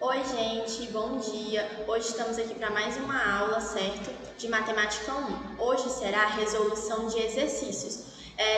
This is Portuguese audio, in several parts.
Oi, gente, bom dia! Hoje estamos aqui para mais uma aula, certo? De Matemática 1. Hoje será a resolução de exercícios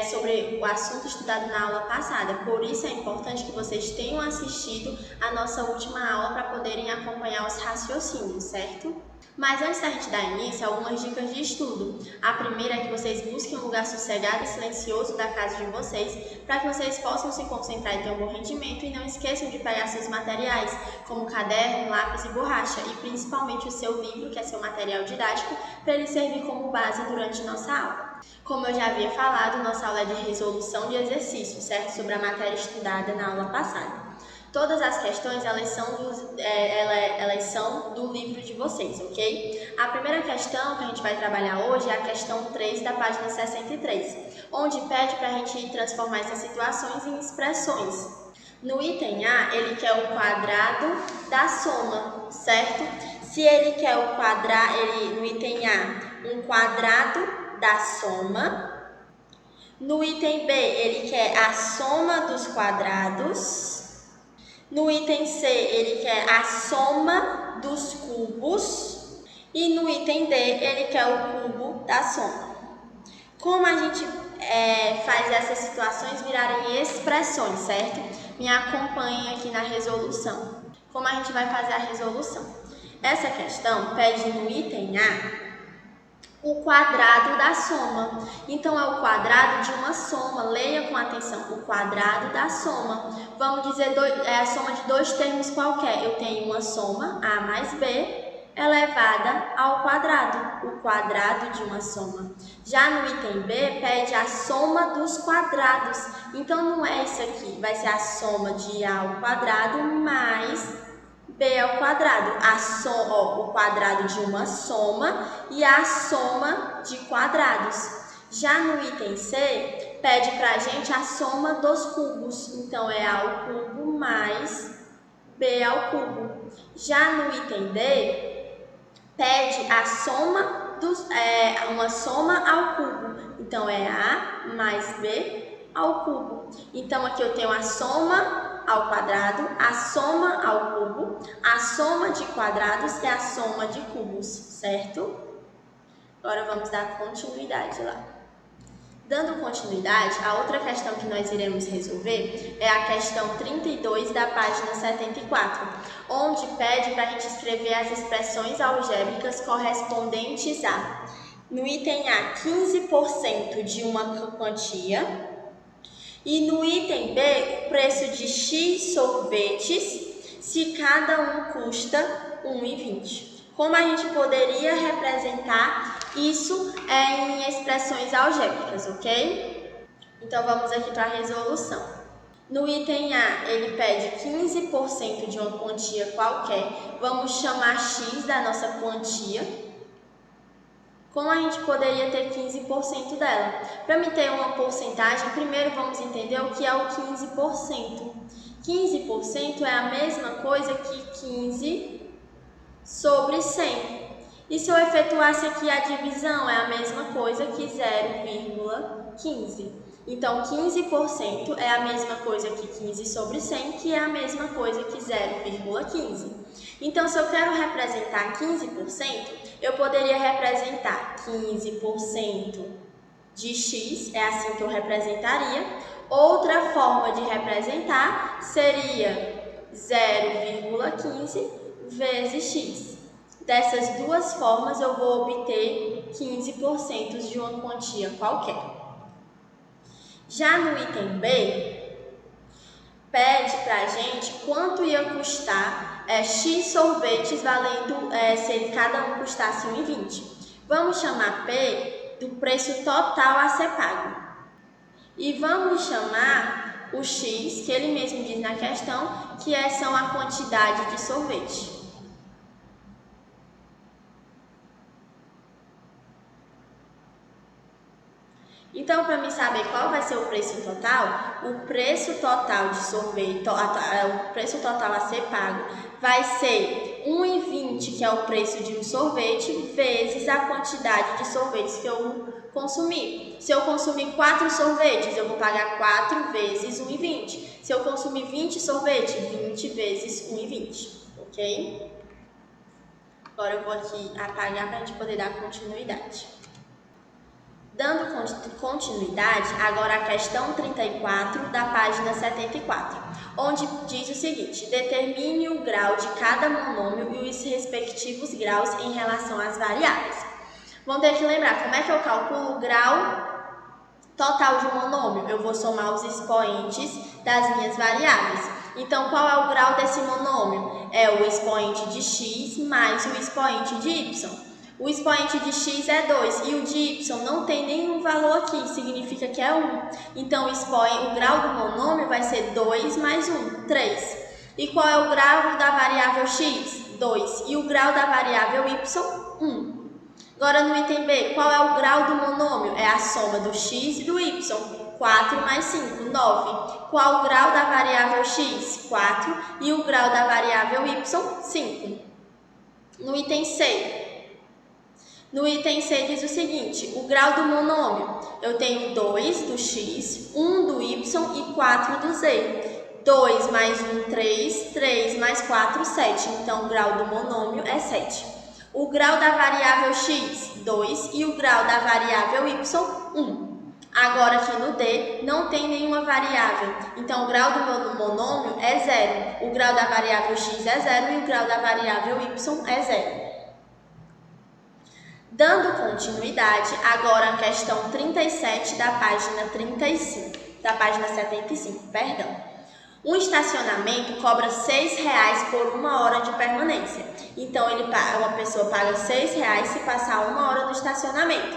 sobre o assunto estudado na aula passada. Por isso é importante que vocês tenham assistido a nossa última aula para poderem acompanhar os raciocínios, certo? Mas antes da gente dar início, algumas dicas de estudo. A primeira é que vocês busquem um lugar sossegado e silencioso da casa de vocês, para que vocês possam se concentrar e ter um bom rendimento e não esqueçam de pegar seus materiais, como caderno, lápis e borracha, e principalmente o seu livro, que é seu material didático, para ele servir como base durante nossa aula. Como eu já havia falado, nossa aula é de resolução de exercícios, certo? Sobre a matéria estudada na aula passada. Todas as questões, elas são do livro de vocês, ok? A primeira questão que a gente vai trabalhar hoje é a questão 3 da página 63, onde pede para a gente transformar essas situações em expressões. No item A, ele quer o quadrado da soma, certo? Se ele quer o quadrado, no item A, um quadrado da soma. No item B, ele quer a soma dos quadrados. No item C, ele quer a soma dos cubos. E no item D, ele quer o cubo da soma. Como a gente faz essas situações virarem expressões, certo? Me acompanhem aqui na resolução. Como a gente vai fazer a resolução? Essa questão pede no item A o quadrado da soma. Então, é o quadrado de uma soma. Leia com atenção. O quadrado da soma. Vamos dizer a soma de dois termos qualquer. Eu tenho uma soma, A mais B, elevada ao quadrado. O quadrado de uma soma. Já no item B, pede a soma dos quadrados. Então, não é isso aqui. Vai ser a soma de A ao quadrado mais B ao quadrado, o quadrado de uma soma e a soma de quadrados. Já no item C, pede para a gente a soma dos cubos. Então, é A ao cubo mais B ao cubo. Já no item D, pede a soma uma soma ao cubo. Então, é A mais B ao cubo. Então, aqui eu tenho a soma ao quadrado, a soma ao cubo, a soma de quadrados e a soma de cubos, certo? Agora vamos dar continuidade lá. Dando continuidade, a outra questão que nós iremos resolver é a questão 32 da página 74, onde pede para a gente escrever as expressões algébricas correspondentes a, no item A, 15% de uma quantia, e no item B, o preço de X sorvetes, se cada um custa R$ 1,20. Como a gente poderia representar isso em expressões algébricas, ok? Então, vamos aqui para a resolução. No item A, ele pede 15% de uma quantia qualquer. Vamos chamar X da nossa quantia. Como a gente poderia ter 15% dela? Para me ter uma porcentagem, primeiro vamos entender o que é o 15%. 15% é a mesma coisa que 15 sobre 100. E se eu efetuasse aqui a divisão, é a mesma coisa que 0,15. Então, 15% é a mesma coisa que 15 sobre 100, que é a mesma coisa que 0,15. Então, se eu quero representar 15%, eu poderia representar 15% de X, é assim que eu representaria. Outra forma de representar seria 0,15 vezes X. Dessas duas formas, eu vou obter 15% de uma quantia qualquer. Já no item B, pede para a gente quanto ia custar X sorvetes valendo se cada um custasse R$ 1,20. Vamos chamar P do preço total a ser pago. E vamos chamar o X, que ele mesmo diz na questão, que são a quantidade de sorvete. Então, para me saber qual vai ser o preço total, o preço total de sorvete, o preço total a ser pago, vai ser R$ 1,20, que é o preço de um sorvete, vezes a quantidade de sorvetes que eu consumir. Se eu consumir 4 sorvetes, eu vou pagar 4 vezes R$ 1,20. Se eu consumir 20 sorvetes, 20 vezes R$ 1,20, ok? Agora eu vou aqui apagar para a gente poder dar continuidade. Dando continuidade, agora a questão 34 da página 74, onde diz o seguinte: determine o grau de cada monômio e os respectivos graus em relação às variáveis. Vamos ter que lembrar como é que eu calculo o grau total de um monômio. Eu vou somar os expoentes das minhas variáveis. Então, qual é o grau desse monômio? É o expoente de x mais o expoente de y. O expoente de x é 2 e o de y não tem nenhum valor aqui, significa que é 1. Então, o grau do monômio vai ser 2 mais 1, 3. E qual é o grau da variável x? 2. E o grau da variável y? 1. Agora, no item B, qual é o grau do monômio? É a soma do x e do y. 4 mais 5, 9. Qual o grau da variável x? 4. E o grau da variável y? 5. No item C. No item C diz o seguinte: o grau do monômio, eu tenho 2 do x, 1 do y e 4 do z. 2 mais 1, 3, 3 mais 4, 7. Então, o grau do monômio é 7. O grau da variável x, 2, e o grau da variável y, 1. Agora, aqui no D, não tem nenhuma variável. Então, o grau do monômio é 0. O grau da variável x é 0 e o grau da variável y é 0. Dando continuidade, agora a questão 37 da página 75, perdão. Um estacionamento cobra R$ 6,00 por 1 hora de permanência. Então, uma pessoa paga R$ 6,00 se passar 1 hora no estacionamento.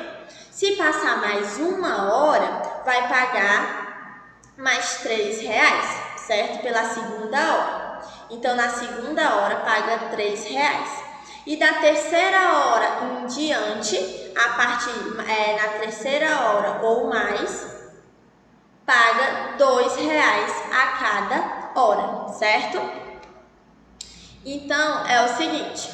Se passar mais 1 hora, vai pagar mais R$ 3,00, certo? Pela segunda hora. Então, na segunda hora, paga R$ 3,00. E da terceira hora em diante, na terceira hora ou mais, paga R$ 2,00 a cada hora, certo? Então, é o seguinte.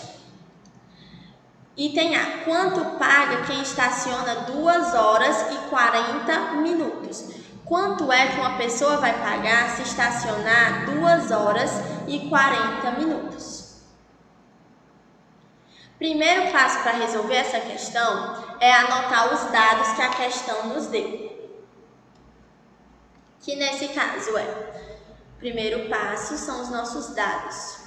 Item A. Quanto paga quem estaciona 2 horas e 40 minutos? Quanto é que uma pessoa vai pagar se estacionar 2 horas e 40 minutos? Primeiro passo para resolver essa questão é anotar os dados que a questão nos deu. Que nesse caso primeiro passo são os nossos dados.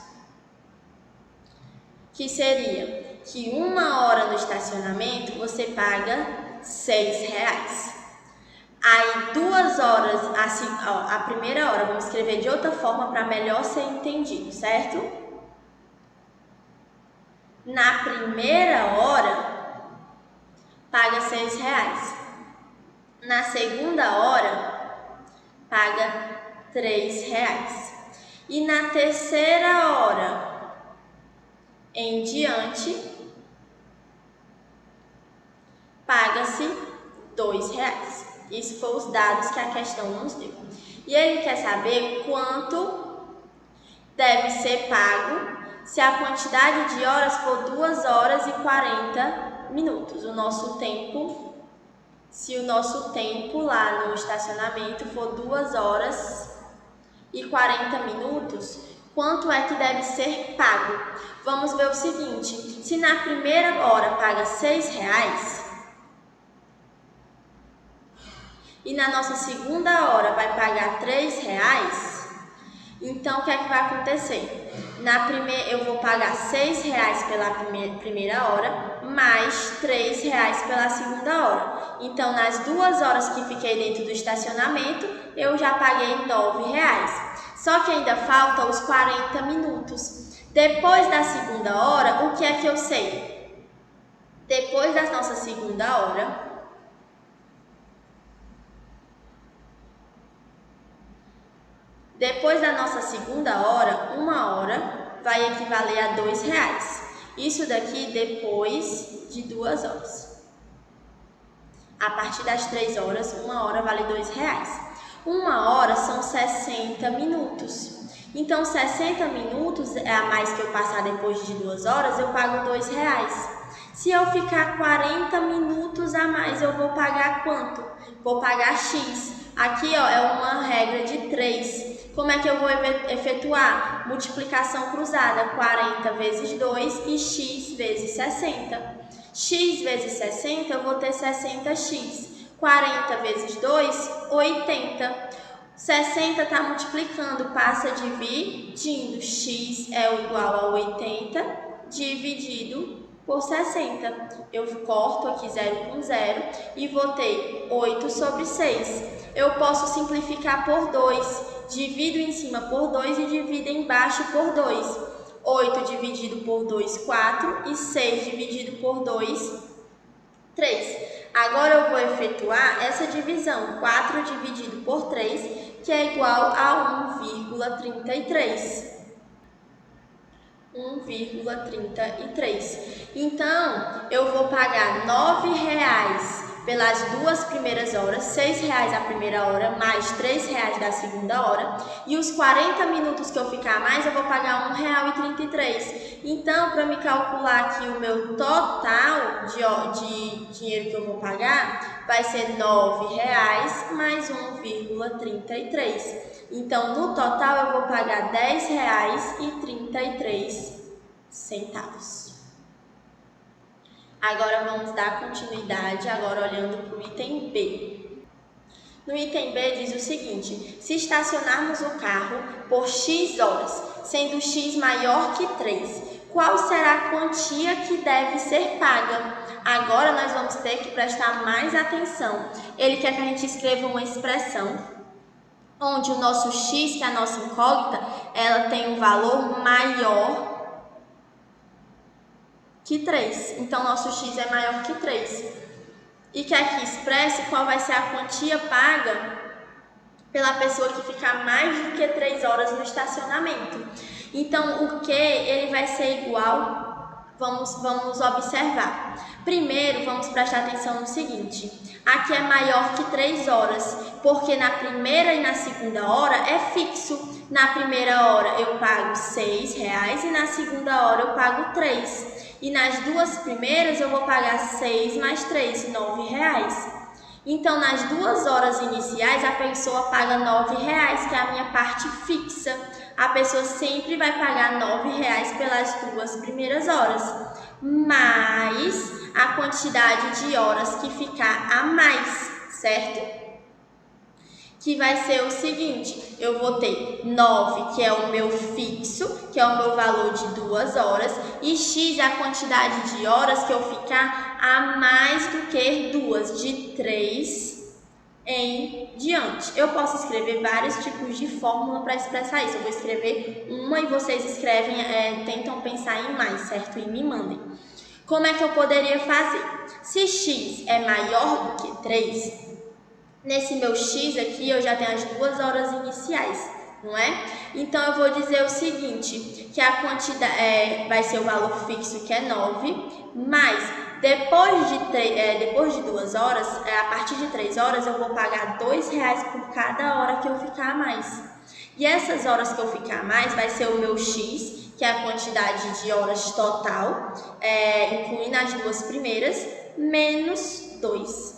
Que seria que 1 hora no estacionamento você paga R$ 6,00. Aí 2 horas, assim, a primeira hora, vamos escrever de outra forma para melhor ser entendido, certo? Na primeira hora, paga R$ 6,00. Na segunda hora, paga R$ 3,00. E na terceira hora em diante, paga-se R$ 2,00. Isso foram os dados que a questão nos deu. E ele quer saber quanto deve ser pago se a quantidade de horas for 2 horas e 40 minutos. Se o nosso tempo lá no estacionamento for 2 horas e 40 minutos, quanto é que deve ser pago? Vamos ver o seguinte: se na primeira hora paga R$ 6,00 e na nossa segunda hora vai pagar R$ 3,00, então o que é que vai acontecer? Eu vou pagar R$ 6,00 pela primeira hora, mais R$ 3,00 pela segunda hora. Então, nas 2 horas que fiquei dentro do estacionamento, eu já paguei R$ 9,00. Só que ainda falta os 40 minutos. Depois da segunda hora, o que é que eu sei? Depois da nossa segunda hora, depois da nossa segunda hora, 1 hora vai equivaler a R$ 2,00. Isso daqui depois de 2 horas. A partir das 3 horas, 1 hora vale R$ 2,00. 1 hora são 60 minutos. Então, 60 minutos a mais que eu passar depois de 2 horas, eu pago R$ 2,00. Se eu ficar 40 minutos a mais, eu vou pagar quanto? Vou pagar X. Aqui é uma regra de 3. Como é que eu vou efetuar? Multiplicação cruzada, 40 vezes 2 e x vezes 60. X vezes 60, eu vou ter 60x. 40 vezes 2, 80. 60 está multiplicando, passa dividindo. X é igual a 80 dividido por 60. Eu corto aqui 0 com 0 e vou ter 8 sobre 6. Eu posso simplificar por 2. Divido em cima por 2 e divido embaixo por 2. 8 dividido por 2, 4. E 6 dividido por 2, 3. Agora eu vou efetuar essa divisão. 4 dividido por 3, que é igual a 1,33. 1,33. Então, eu vou pagar R$ 9,00 pelas 2 primeiras horas, R$ 6,00 a primeira hora, mais R$ 3,00 da segunda hora. E os 40 minutos que eu ficar a mais, eu vou pagar R$ 1,33. Então, para me calcular aqui o meu total de dinheiro que eu vou pagar, vai ser R$ 9,00 mais 1,33. Então, no total, eu vou pagar R$ 10,33. Agora vamos dar continuidade, agora olhando para o item B. No item B diz o seguinte: se estacionarmos o carro por X horas, sendo X maior que 3, qual será a quantia que deve ser paga? Agora nós vamos ter que prestar mais atenção. Ele quer que a gente escreva uma expressão onde o nosso X, que é a nossa incógnita, ela tem um valor maior que 3. Então, nosso X é maior que 3. E quer que expresse qual vai ser a quantia paga pela pessoa que ficar mais do que 3 horas no estacionamento. Então, o que ele vai ser igual, vamos observar. Primeiro, vamos prestar atenção no seguinte: aqui é maior que 3 horas, porque na primeira e na segunda hora é fixo. Na primeira hora eu pago R$ 6,00 e na segunda hora eu pago 3. E nas duas primeiras eu vou pagar 6 mais 3, R$ 9,00. Então, nas 2 horas iniciais, a pessoa paga R$ 9,00, que é a minha parte fixa. A pessoa sempre vai pagar R$ 9,00 pelas 2 primeiras horas, mais a quantidade de horas que ficar a mais, certo? Que vai ser o seguinte: eu vou ter 9, que é o meu fixo, que é o meu valor de 2 horas, e X é a quantidade de horas que eu ficar a mais do que 2, de 3 em diante. Eu posso escrever vários tipos de fórmula para expressar isso. Eu vou escrever uma e vocês escrevem, tentam pensar em mais, certo? E me mandem. Como é que eu poderia fazer? Se X é maior do que 3, nesse meu X aqui, eu já tenho as 2 horas iniciais, não é? Então, eu vou dizer o seguinte, que a quantidade vai ser o valor fixo, que é 9, mas depois de 2 horas, a partir de 3 horas, eu vou pagar R$ 2,00 por cada hora que eu ficar a mais. E essas horas que eu ficar a mais vai ser o meu X, que é a quantidade de horas total, incluindo as 2 primeiras, menos 2.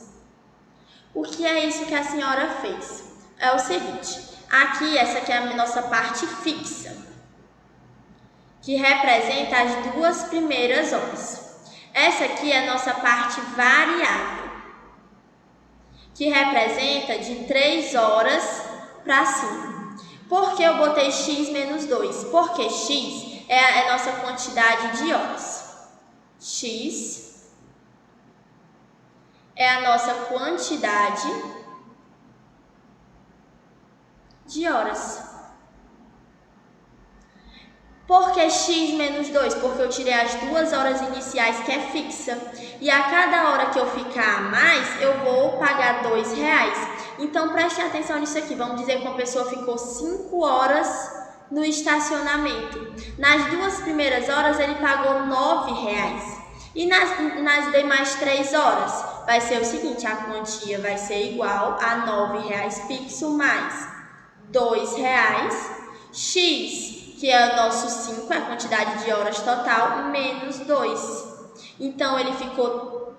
O que é isso que a senhora fez? É o seguinte: aqui, essa aqui é a nossa parte fixa, que representa as 2 primeiras horas. Essa aqui é a nossa parte variável, que representa de 3 horas para cima. Por que eu botei X menos 2? Porque X é a nossa quantidade de horas. X é a nossa quantidade de horas. Por que X menos 2? Porque eu tirei as 2 horas iniciais, que é fixa. E a cada hora que eu ficar a mais, eu vou pagar R$ 2,00. Então, preste atenção nisso aqui. Vamos dizer que uma pessoa ficou 5 horas no estacionamento. Nas 2 primeiras horas, ele pagou R$ 9,00. E nas demais 3 horas, vai ser o seguinte: a quantia vai ser igual a R$ 9,00 fixo mais R$ 2,00. X, que é o nosso 5, a quantidade de horas total, menos 2. Então, ele ficou,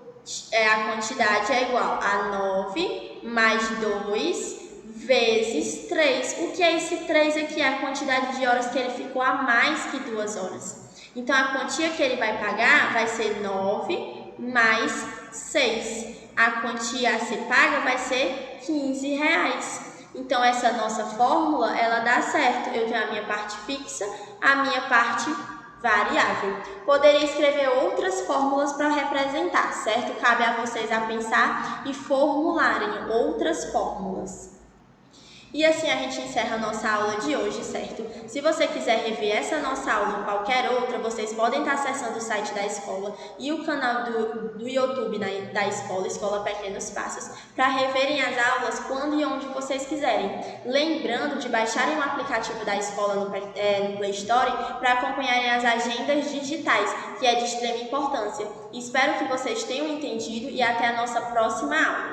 a quantidade é igual a 9 mais 2 vezes 3. O que é esse 3 aqui? É a quantidade de horas que ele ficou a mais que 2 horas. Então, a quantia que ele vai pagar vai ser 9 mais 6. A quantia a ser paga vai ser R$ 15. Então, essa nossa fórmula, ela dá certo. Eu tenho a minha parte fixa, a minha parte variável. Poderia escrever outras fórmulas para representar, certo? Cabe a vocês a pensar e formularem outras fórmulas. E assim a gente encerra a nossa aula de hoje, certo? Se você quiser rever essa nossa aula ou qualquer outra, vocês podem estar acessando o site da escola e o canal do YouTube da escola, Escola Pequenos Passos, para reverem as aulas quando e onde vocês quiserem. Lembrando de baixarem o aplicativo da escola no Play Store para acompanharem as agendas digitais, que é de extrema importância. Espero que vocês tenham entendido e até a nossa próxima aula.